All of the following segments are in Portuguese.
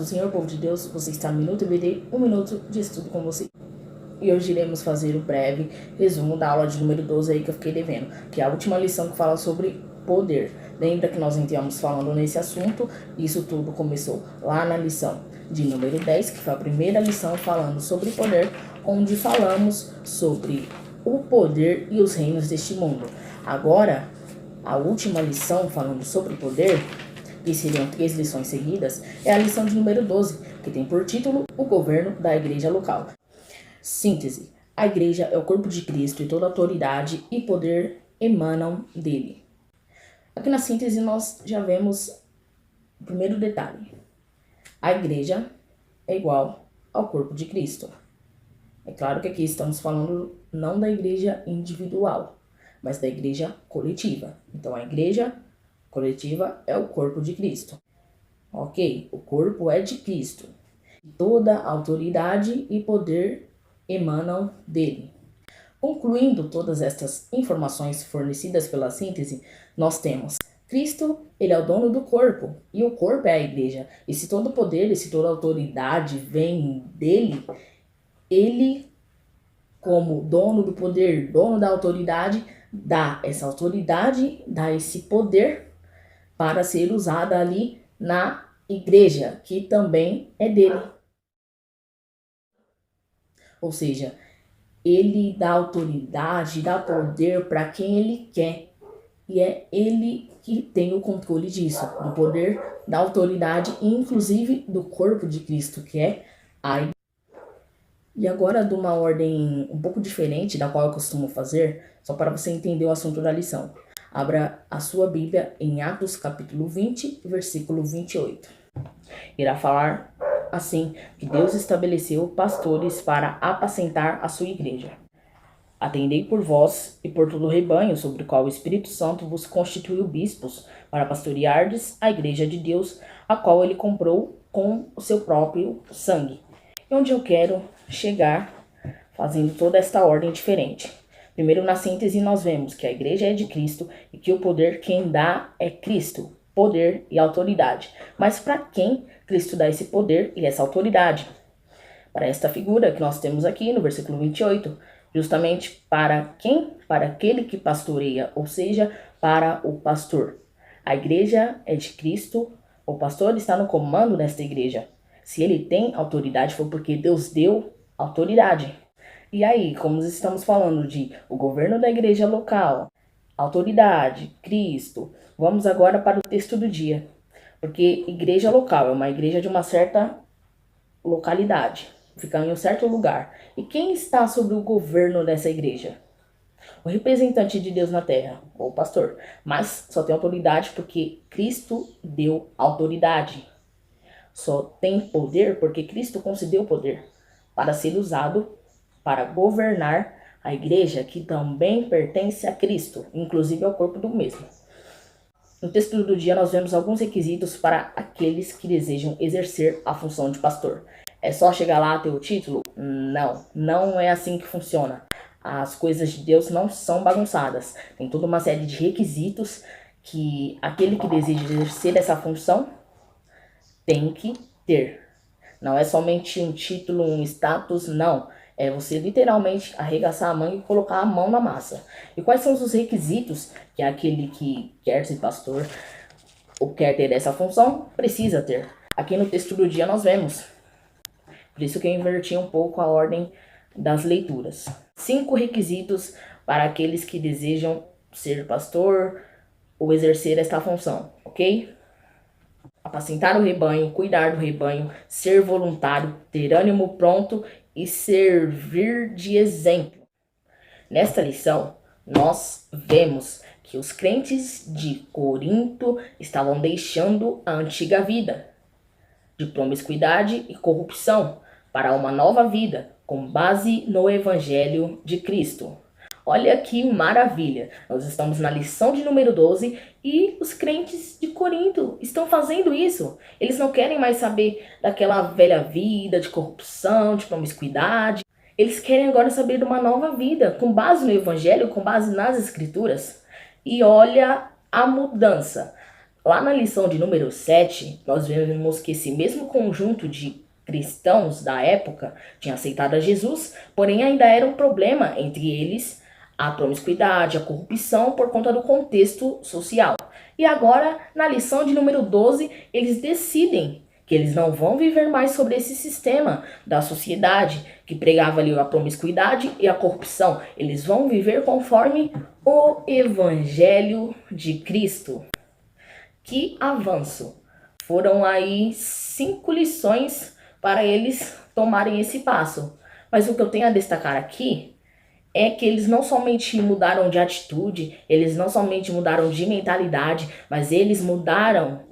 Senhor, povo de Deus, você está no Minuto EBD, um minuto de estudo com você. E hoje iremos fazer um breve resumo da aula de número 12 aí que eu fiquei devendo, que é a última lição que fala sobre poder. Lembra que nós entramos falando nesse assunto, isso tudo começou lá na lição de número 10, que foi a primeira lição falando sobre poder, onde falamos sobre o poder e os reinos deste mundo. Agora, a última lição falando sobre poder, que seriam 3 lições seguidas, é a lição de número 12, que tem por título o governo da igreja local. Síntese: a igreja é o corpo de Cristo e toda autoridade e poder emanam dele. Aqui na síntese nós já vemos o primeiro detalhe. A igreja é igual ao corpo de Cristo. É claro que aqui estamos falando não da igreja individual, mas da igreja coletiva. Então a igreja coletiva é o corpo de Cristo. Ok, o corpo é de Cristo. Toda autoridade e poder emanam dele. Concluindo todas estas informações fornecidas pela síntese, nós temos Cristo, ele é o dono do corpo, e o corpo é a igreja. E se todo poder, e se toda autoridade vem dele, ele, como dono do poder, dono da autoridade, dá essa autoridade, dá esse poder para ser usada ali na igreja, que também é dele. Ou seja, ele dá autoridade, dá poder para quem ele quer. E é ele que tem o controle disso, do poder, da autoridade, inclusive do corpo de Cristo, que é a igreja. E agora, de uma ordem um pouco diferente da qual eu costumo fazer, só para você entender o assunto da lição. Abra a sua Bíblia em Atos capítulo 20, versículo 28. Irá falar assim, que Deus estabeleceu pastores para apacentar a sua igreja. Atendei por vós e por todo o rebanho sobre o qual o Espírito Santo vos constituiu bispos, para pastoreardes a igreja de Deus, a qual ele comprou com o seu próprio sangue. E onde eu quero chegar, fazendo toda esta ordem diferente. Primeiro, na síntese, nós vemos que a igreja é de Cristo e que o poder quem dá é Cristo, poder e autoridade. Mas para quem Cristo dá esse poder e essa autoridade? Para esta figura que nós temos aqui no versículo 28, justamente para quem? Para aquele que pastoreia, ou seja, para o pastor. A igreja é de Cristo, o pastor está no comando desta igreja. Se ele tem autoridade, foi porque Deus deu autoridade. E aí, como estamos falando de o governo da igreja local, autoridade, Cristo, vamos agora para o texto do dia. Porque igreja local é uma igreja de uma certa localidade, fica em um certo lugar. E quem está sobre o governo dessa igreja? O representante de Deus na terra, ou o pastor. Mas só tem autoridade porque Cristo deu autoridade. Só tem poder porque Cristo concedeu poder para ser usado para governar a igreja, que também pertence a Cristo, inclusive ao corpo do mesmo. No texto do dia nós vemos alguns requisitos para aqueles que desejam exercer a função de pastor. É só chegar lá e ter o título? Não, não é assim que funciona. As coisas de Deus não são bagunçadas. Tem toda uma série de requisitos que aquele que deseja exercer essa função tem que ter. Não é somente um título, um status, não. É você literalmente arregaçar a manga e colocar a mão na massa. E quais são os requisitos que aquele que quer ser pastor ou quer ter essa função precisa ter? Aqui no texto do dia nós vemos. Por isso que eu inverti um pouco a ordem das leituras. 5 requisitos para aqueles que desejam ser pastor ou exercer esta função, ok? Apacentar o rebanho, cuidar do rebanho, ser voluntário, ter ânimo pronto e servir de exemplo. Nesta lição, nós vemos que os crentes de Corinto estavam deixando a antiga vida de promiscuidade e corrupção para uma nova vida com base no Evangelho de Cristo. Olha que maravilha! Nós estamos na lição de número 12 e os crentes de Corinto estão fazendo isso. Eles não querem mais saber daquela velha vida de corrupção, de promiscuidade. Eles querem agora saber de uma nova vida, com base no Evangelho, com base nas Escrituras. E olha a mudança. Lá na lição de número 7, nós vemos que esse mesmo conjunto de cristãos da época tinha aceitado a Jesus, porém ainda era um problema entre eles a promiscuidade, a corrupção por conta do contexto social. E agora, na lição de número 12, eles decidem que eles não vão viver mais sobre esse sistema da sociedade que pregava ali a promiscuidade e a corrupção. Eles vão viver conforme o Evangelho de Cristo. Que avanço! Foram aí 5 lições para eles tomarem esse passo. Mas o que eu tenho a destacar aqui é que eles não somente mudaram de atitude, eles não somente mudaram de mentalidade, mas eles mudaram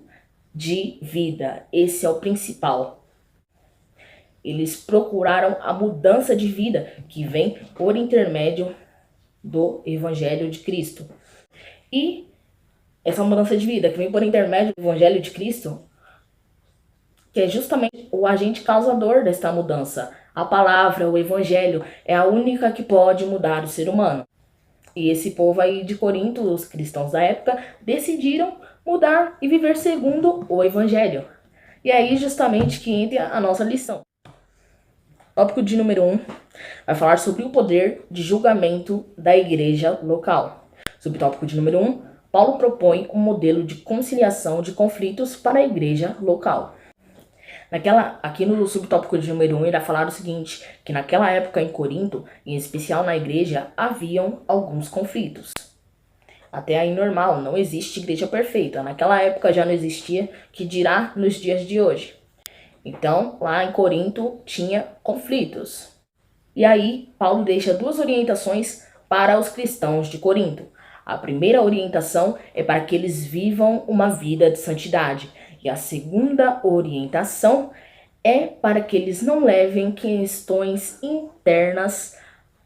de vida. Esse é o principal. Eles procuraram a mudança de vida que vem por intermédio do Evangelho de Cristo. E essa mudança de vida que vem por intermédio do Evangelho de Cristo, que é justamente o agente causador desta mudança. A palavra, o Evangelho, é a única que pode mudar o ser humano. E esse povo aí de Corinto, os cristãos da época, decidiram mudar e viver segundo o Evangelho. E aí justamente que entra a nossa lição. Tópico de número 1 vai falar sobre o poder de julgamento da igreja local. Subtópico de número 1, Paulo propõe um modelo de conciliação de conflitos para a igreja local. Aqui no subtópico de número 1, ele vai falar o seguinte, que naquela época em Corinto, em especial na igreja, haviam alguns conflitos. Até aí normal, não existe igreja perfeita. Naquela época já não existia, que dirá nos dias de hoje. Então, lá em Corinto tinha conflitos. E aí, Paulo deixa 2 orientações para os cristãos de Corinto. A primeira orientação é para que eles vivam uma vida de santidade. E a segunda orientação é para que eles não levem questões internas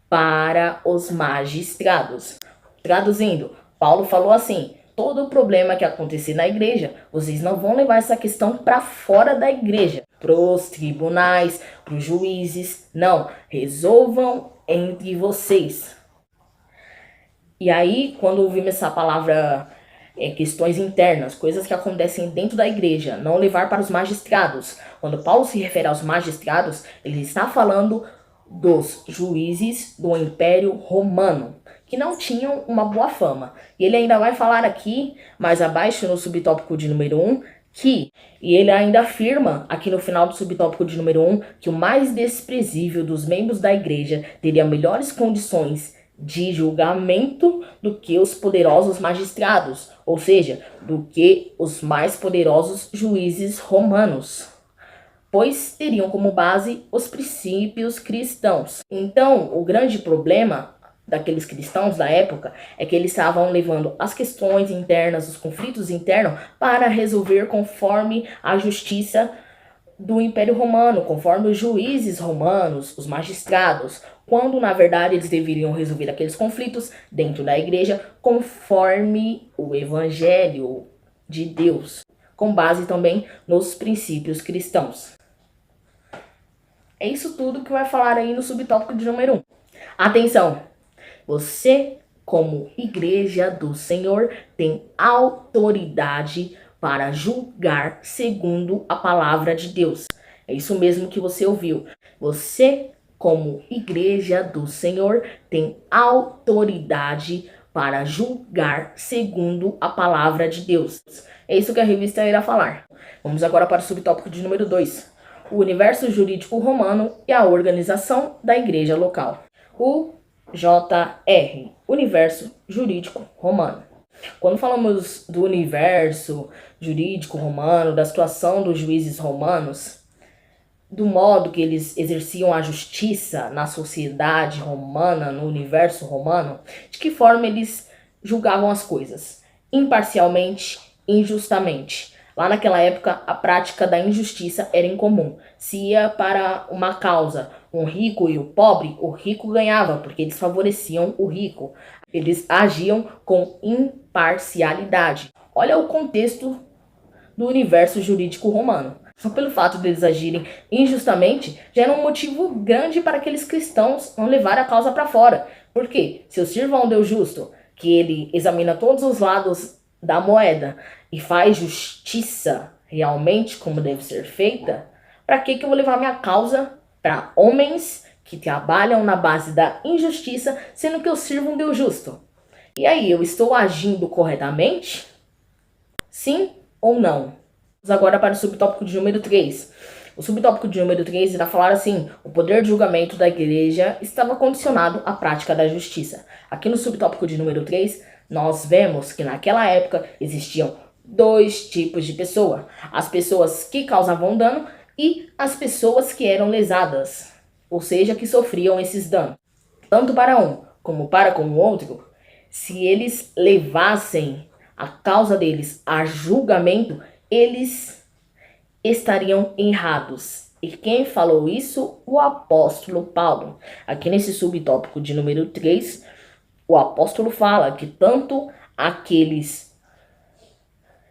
para os magistrados. Traduzindo, Paulo falou assim: todo o problema que acontecer na igreja, vocês não vão levar essa questão para fora da igreja, para os tribunais, para os juízes. Não, resolvam entre vocês. E aí, quando ouvimos essa palavra questões internas, coisas que acontecem dentro da igreja, não levar para os magistrados. Quando Paulo se refere aos magistrados, ele está falando dos juízes do Império Romano, que não tinham uma boa fama. E ele ainda vai falar aqui, mais abaixo no subtópico de número 1, e ele ainda afirma, aqui no final do subtópico de número 1, que o mais desprezível dos membros da igreja teria melhores condições de julgamento do que os poderosos magistrados, ou seja, do que os mais poderosos juízes romanos, pois teriam como base os princípios cristãos. Então, o grande problema daqueles cristãos da época é que eles estavam levando as questões internas, os conflitos internos, para resolver conforme a justiça do Império Romano, conforme os juízes romanos, os magistrados, quando na verdade eles deveriam resolver aqueles conflitos dentro da igreja conforme o Evangelho de Deus, com base também nos princípios cristãos. É isso tudo que vai falar aí no subtópico de número 1. Atenção! Você, como igreja do Senhor, tem autoridade para julgar segundo a palavra de Deus. É isso mesmo que você ouviu. Você, como igreja do Senhor, tem autoridade para julgar segundo a palavra de Deus. É isso que a revista irá falar. Vamos agora para o subtópico de número 2. O universo jurídico romano e a organização da igreja local. O JR, Universo Jurídico Romano. Quando falamos do universo jurídico romano, da situação dos juízes romanos, do modo que eles exerciam a justiça na sociedade romana, no universo romano, de que forma eles julgavam as coisas? Imparcialmente, injustamente. Lá naquela época, a prática da injustiça era incomum. Se ia para uma causa, um rico e o pobre, o rico ganhava, porque eles favoreciam o rico. Eles agiam com imparcialidade. Olha o contexto do universo jurídico romano. Só pelo fato deles agirem injustamente, já era um motivo grande para aqueles cristãos não levarem a causa para fora. Por quê? Se eu sirvo a um Deus justo, que ele examina todos os lados da moeda, e faz justiça realmente como deve ser feita, para que eu vou levar minha causa para homens que trabalham na base da injustiça, sendo que eu sirvo um Deus justo? E aí, eu estou agindo corretamente? Sim ou não? Vamos agora para o subtópico de número 3. O subtópico de número 3 irá falar assim: o poder de julgamento da igreja estava condicionado à prática da justiça. Aqui no subtópico de número 3, nós vemos que naquela época existiam dois tipos de pessoa: as pessoas que causavam dano e as pessoas que eram lesadas, ou seja, que sofriam esses danos. Tanto para um como para com o outro, se eles levassem a causa deles a julgamento, eles estariam errados. E quem falou isso? O apóstolo Paulo. Aqui nesse subtópico de número 3, o apóstolo fala que tanto aqueles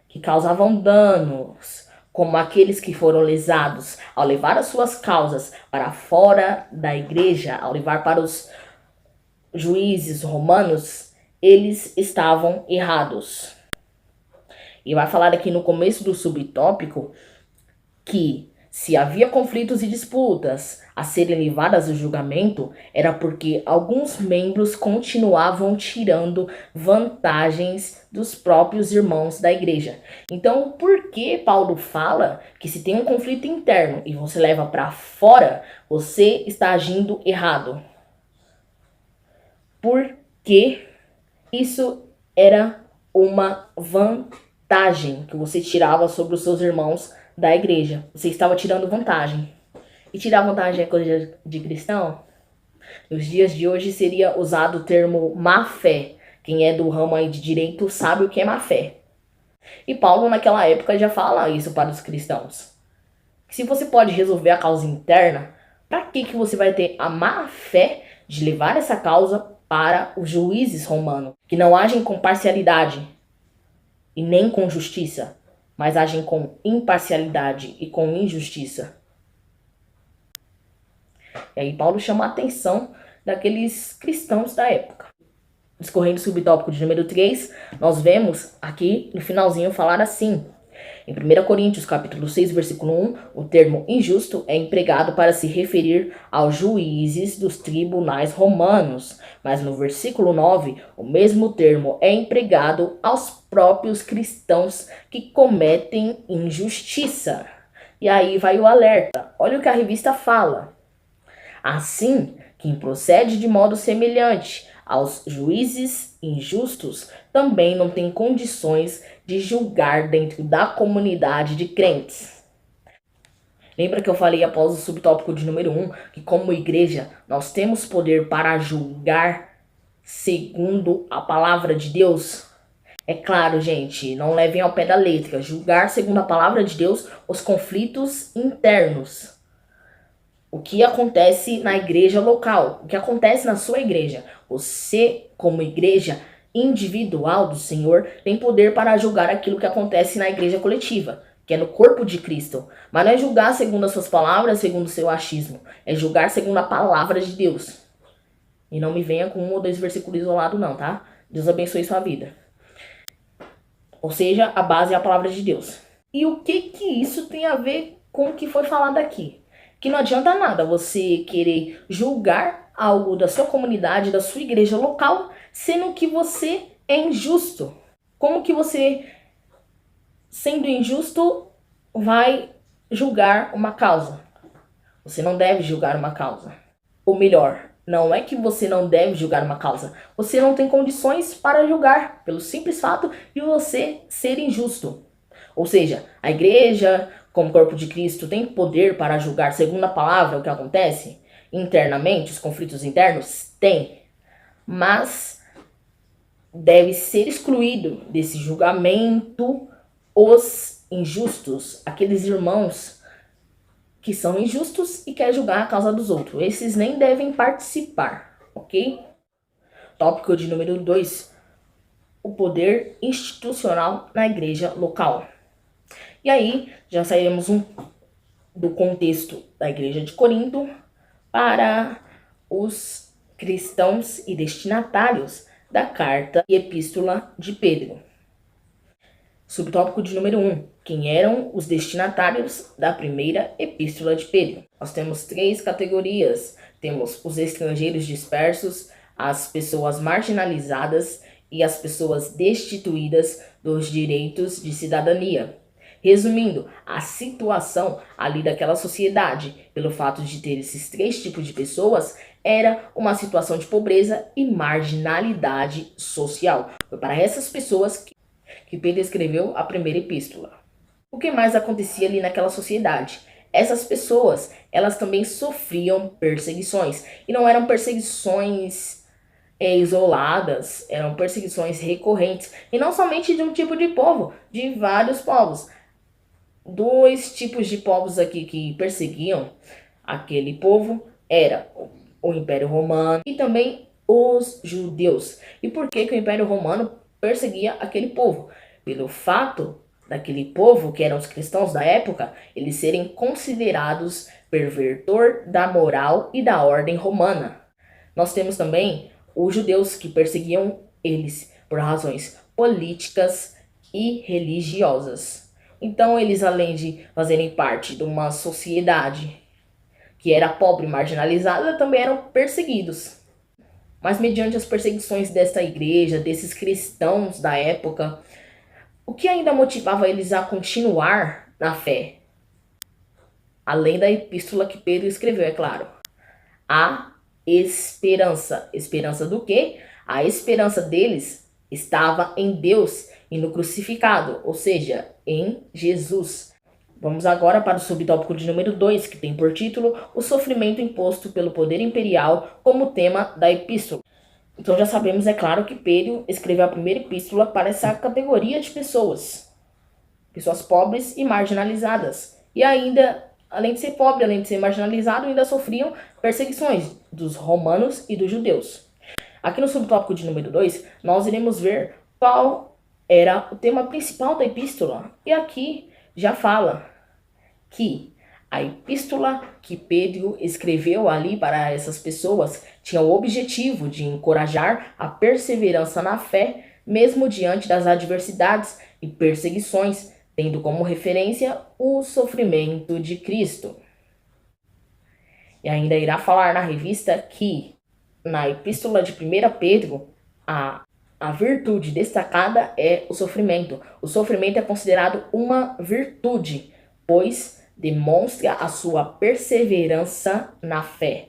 que causavam danos, como aqueles que foram lesados, ao levar as suas causas para fora da igreja, ao levar para os juízes romanos, eles estavam errados. E vai falar aqui no começo do subtópico que se havia conflitos e disputas a serem levadas ao julgamento, era porque alguns membros continuavam tirando vantagens dos próprios irmãos da igreja. Então, por que Paulo fala que se tem um conflito interno e você leva para fora, você está agindo errado? Porque isso era uma vantagem que você tirava sobre os seus irmãos da igreja. Você estava tirando vantagem. E tirar vantagem é coisa de cristão? Nos dias de hoje seria usado o termo má fé. Quem é do ramo aí de direito sabe o que é má fé. E Paulo naquela época já fala isso para os cristãos. Se você pode resolver a causa interna, para que você vai ter a má fé de levar essa causa para os juízes romanos, que não agem com parcialidade e nem com justiça, mas agem com imparcialidade e com injustiça? E aí Paulo chama a atenção daqueles cristãos da época. Discorrendo o subtópico de número 3, nós vemos aqui no finalzinho falar assim: em 1 Coríntios capítulo 6, versículo 1, o termo injusto é empregado para se referir aos juízes dos tribunais romanos, mas no versículo 9, o mesmo termo é empregado aos próprios cristãos que cometem injustiça. E aí vai o alerta. Olha o que a revista fala. Assim, quem procede de modo semelhante aos juízes injustos também não tem condições de julgar dentro da comunidade de crentes. Lembra que eu falei após o subtópico de número 1 que como igreja nós temos poder para julgar segundo a palavra de Deus? É claro, gente, não levem ao pé da letra. Julgar segundo a palavra de Deus os conflitos internos. O que acontece na igreja local, o que acontece na sua igreja. Você, como igreja individual do Senhor, tem poder para julgar aquilo que acontece na igreja coletiva, que é no corpo de Cristo. Mas não é julgar segundo as suas palavras, segundo o seu achismo. É julgar segundo a palavra de Deus. E não me venha com um ou dois versículos isolados não, tá? Deus abençoe sua vida. Ou seja, a base é a palavra de Deus. E o que isso tem a ver com o que foi falado aqui? Que não adianta nada você querer julgar algo da sua comunidade, da sua igreja local, sendo que você é injusto. Como que você, sendo injusto, vai julgar uma causa? Você não deve julgar uma causa. Ou melhor, não é que você não deve julgar uma causa. Você não tem condições para julgar, pelo simples fato de você ser injusto. Ou seja, a igreja, como corpo de Cristo, tem poder para julgar segundo a palavra o que acontece internamente, os conflitos internos? Tem. Mas deve ser excluído desse julgamento os injustos, aqueles irmãos que são injustos e querem julgar a causa dos outros. Esses nem devem participar, ok? Tópico de número 2. O poder institucional na igreja local. E aí, já saímos do contexto da igreja de Corinto para os cristãos e destinatários da carta e epístola de Pedro. Subtópico de número 1. Quem eram os destinatários da primeira epístola de Pedro? Nós temos 3 categorias. Temos os estrangeiros dispersos, as pessoas marginalizadas e as pessoas destituídas dos direitos de cidadania. Resumindo, a situação ali daquela sociedade, pelo fato de ter esses 3 tipos de pessoas, era uma situação de pobreza e marginalidade social. Foi para essas pessoas que Pedro escreveu a primeira epístola. O que mais acontecia ali naquela sociedade? Essas pessoas, elas também sofriam perseguições. E não eram perseguições isoladas, eram perseguições recorrentes. E não somente de um tipo de povo, de vários povos. 2 tipos de povos aqui que perseguiam aquele povo era o Império Romano e também os judeus. E por que o Império Romano perseguia aquele povo? Pelo fato daquele povo, que eram os cristãos da época, eles serem considerados pervertor da moral e da ordem romana. Nós temos também os judeus que perseguiam eles por razões políticas e religiosas. Então eles, além de fazerem parte de uma sociedade que era pobre e marginalizada, também eram perseguidos. Mas mediante as perseguições desta igreja, desses cristãos da época, o que ainda motivava eles a continuar na fé? Além da epístola que Pedro escreveu, é claro. A esperança. Esperança do quê? A esperança deles estava em Deus e no crucificado, ou seja, em Jesus. Vamos agora para o subtópico de número 2, que tem por título o sofrimento imposto pelo poder imperial como tema da epístola. Então já sabemos, é claro, que Pedro escreveu a primeira epístola para essa categoria de pessoas. Pessoas pobres e marginalizadas. E ainda, além de ser pobre, além de ser marginalizado, ainda sofriam perseguições dos romanos e dos judeus. Aqui no subtópico de número 2, nós iremos ver qual era o tema principal da epístola. E aqui já fala que a epístola que Pedro escreveu ali para essas pessoas tinha o objetivo de encorajar a perseverança na fé, mesmo diante das adversidades e perseguições, tendo como referência o sofrimento de Cristo. E ainda irá falar na revista que, na epístola de 1 Pedro, a virtude destacada é o sofrimento. O sofrimento é considerado uma virtude, pois demonstra a sua perseverança na fé.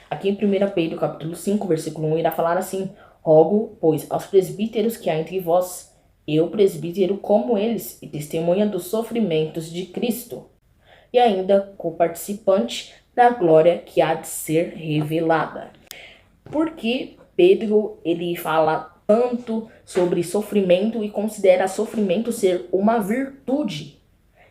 Aqui em 1 Pedro, capítulo 5, versículo 1, irá falar assim: rogo, pois, aos presbíteros que há entre vós, eu presbítero como eles, e testemunha dos sofrimentos de Cristo, e ainda coparticipante da glória que há de ser revelada. Porque Pedro, ele fala tanto sobre sofrimento e considera sofrimento ser uma virtude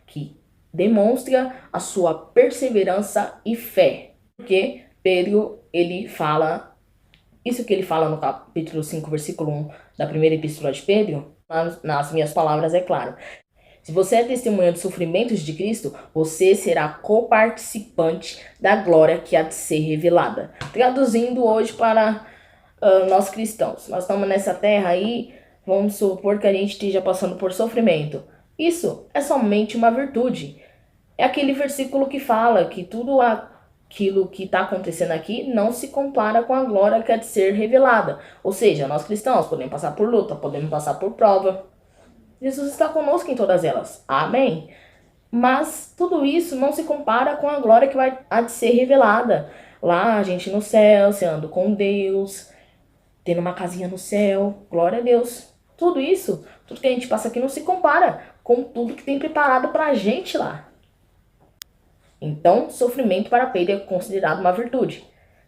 que demonstra a sua perseverança e fé. Porque Pedro, ele fala, isso que ele fala no capítulo 5, versículo 1 da primeira epístola de Pedro, nas minhas palavras, é claro. Se você é testemunha dos sofrimentos de Cristo, você será coparticipante da glória que há de ser revelada. Traduzindo hoje para nós cristãos, nós estamos nessa terra aí, vamos supor que a gente esteja passando por sofrimento. Isso é somente uma virtude. É aquele versículo que fala que tudo aquilo que está acontecendo aqui não se compara com a glória que há de ser revelada. Ou seja, nós cristãos podemos passar por luta, podemos passar por prova. Jesus está conosco em todas elas. Amém? Mas tudo isso não se compara com a glória que há de ser revelada. Lá, a gente no céu, sendo com Deus, tendo uma casinha no céu. Glória a Deus. Tudo isso, tudo que a gente passa aqui não se compara com tudo que tem preparado para a gente lá. Então, sofrimento para Pedro é considerado uma virtude,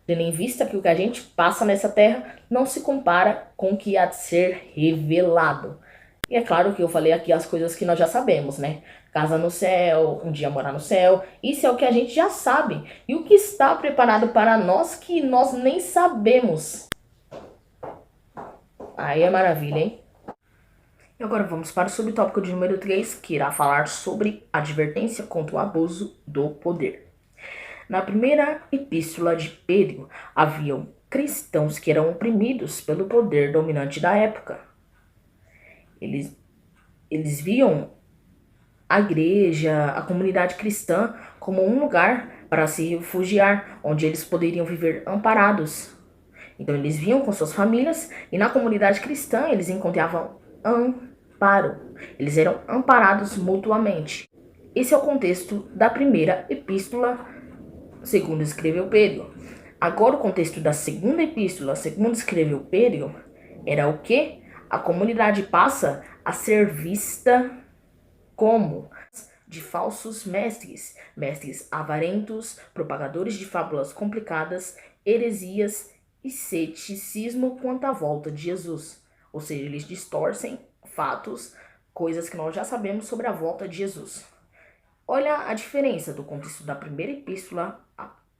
tendo em vista que o que a gente passa nessa terra não se compara com o que há de ser revelado. E é claro que eu falei aqui as coisas que nós já sabemos, né? Casa no céu, um dia morar no céu, isso é o que a gente já sabe. E o que está preparado para nós que nós nem sabemos. Aí é maravilha, hein? E agora vamos para o subtópico de número 3, que irá falar sobre advertência contra o abuso do poder. Na primeira epístola de Pedro, haviam cristãos que eram oprimidos pelo poder dominante da época. Eles, eles viam a igreja, a comunidade cristã, como um lugar para se refugiar, onde eles poderiam viver amparados. Então eles vinham com suas famílias e na comunidade cristã eles encontravam amparo. Eles eram amparados mutuamente. Esse é o contexto da primeira epístola, segundo escreveu Pedro. Agora o contexto da segunda epístola, segundo escreveu Pedro, era o que? A comunidade passa a ser vista como de falsos mestres, mestres avarentos, propagadores de fábulas complicadas, heresias e ceticismo quanto à volta de Jesus. Ou seja, eles distorcem fatos, coisas que nós já sabemos sobre a volta de Jesus. Olha a diferença do contexto da primeira epístola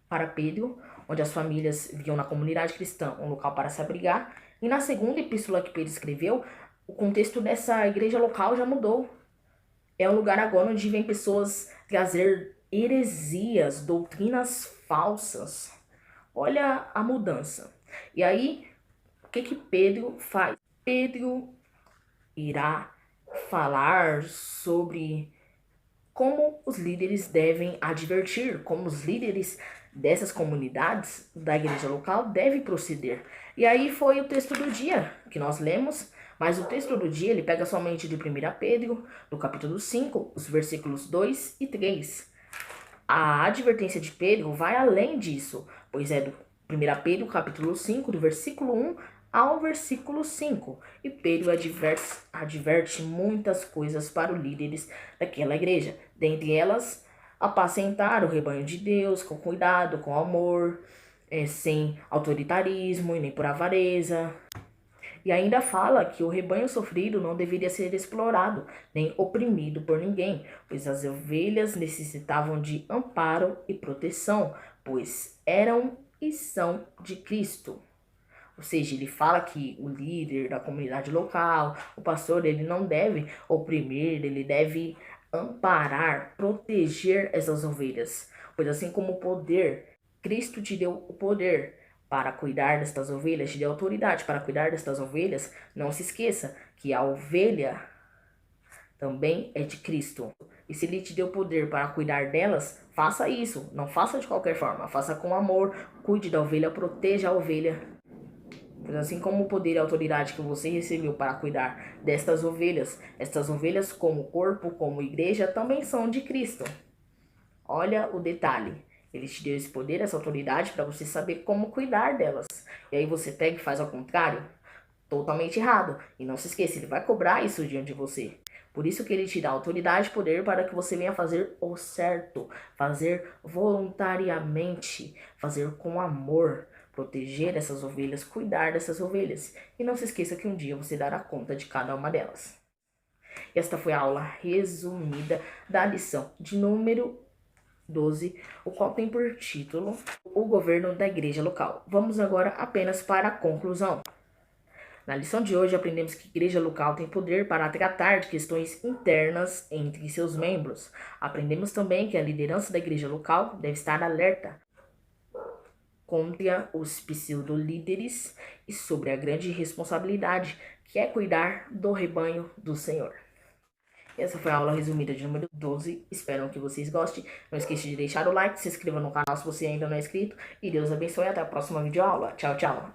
para Pedro, onde as famílias viam na comunidade cristã um local para se abrigar, e na segunda epístola que Pedro escreveu, o contexto dessa igreja local já mudou. É um lugar agora onde vem pessoas trazer heresias, doutrinas falsas. Olha a mudança. E aí, o que Pedro faz? Pedro irá falar sobre como os líderes devem advertir, como os líderes dessas comunidades da igreja local devem proceder. E aí foi o texto do dia que nós lemos, mas o texto do dia ele pega somente de 1 Pedro, do capítulo 5, os versículos 2 e 3. A advertência de Pedro vai além disso, pois é do 1 Pedro, capítulo 5, do versículo 1 ao versículo 5. E Pedro adverte muitas coisas para os líderes daquela igreja. Dentre elas, apacentar o rebanho de Deus com cuidado, com amor, sem autoritarismo e nem por avareza. E ainda fala que o rebanho sofrido não deveria ser explorado, nem oprimido por ninguém, pois as ovelhas necessitavam de amparo e proteção, pois eram e são de Cristo. Ou seja, ele fala que o líder da comunidade local, o pastor, ele não deve oprimir, ele deve amparar, proteger essas ovelhas. Pois assim como o poder, Cristo te deu o poder para cuidar destas ovelhas, te deu autoridade para cuidar destas ovelhas. Não se esqueça que a ovelha também é de Cristo. E se ele te deu poder para cuidar delas, faça isso. Não faça de qualquer forma, faça com amor, cuide da ovelha, proteja a ovelha. Pois assim como o poder e a autoridade que você recebeu para cuidar destas ovelhas, estas ovelhas como corpo, como igreja, também são de Cristo. Olha o detalhe. Ele te deu esse poder, essa autoridade para você saber como cuidar delas. E aí você pega e faz ao contrário? Totalmente errado. E não se esqueça, ele vai cobrar isso diante de você. Por isso que ele te dá autoridade e poder para que você venha fazer o certo, fazer voluntariamente, fazer com amor, proteger essas ovelhas, cuidar dessas ovelhas. E não se esqueça que um dia você dará conta de cada uma delas. Esta foi a aula resumida da lição de número 12, o qual tem por título O Governo da Igreja Local. Vamos agora apenas para a conclusão. Na lição de hoje, aprendemos que a igreja local tem poder para tratar de questões internas entre seus membros. Aprendemos também que a liderança da igreja local deve estar alerta contra os pseudo-líderes e sobre a grande responsabilidade que é cuidar do rebanho do Senhor. Essa foi a aula resumida de número 12. Espero que vocês gostem. Não esqueça de deixar o like, se inscreva no canal se você ainda não é inscrito. E Deus abençoe. Até a próxima videoaula. Tchau, tchau.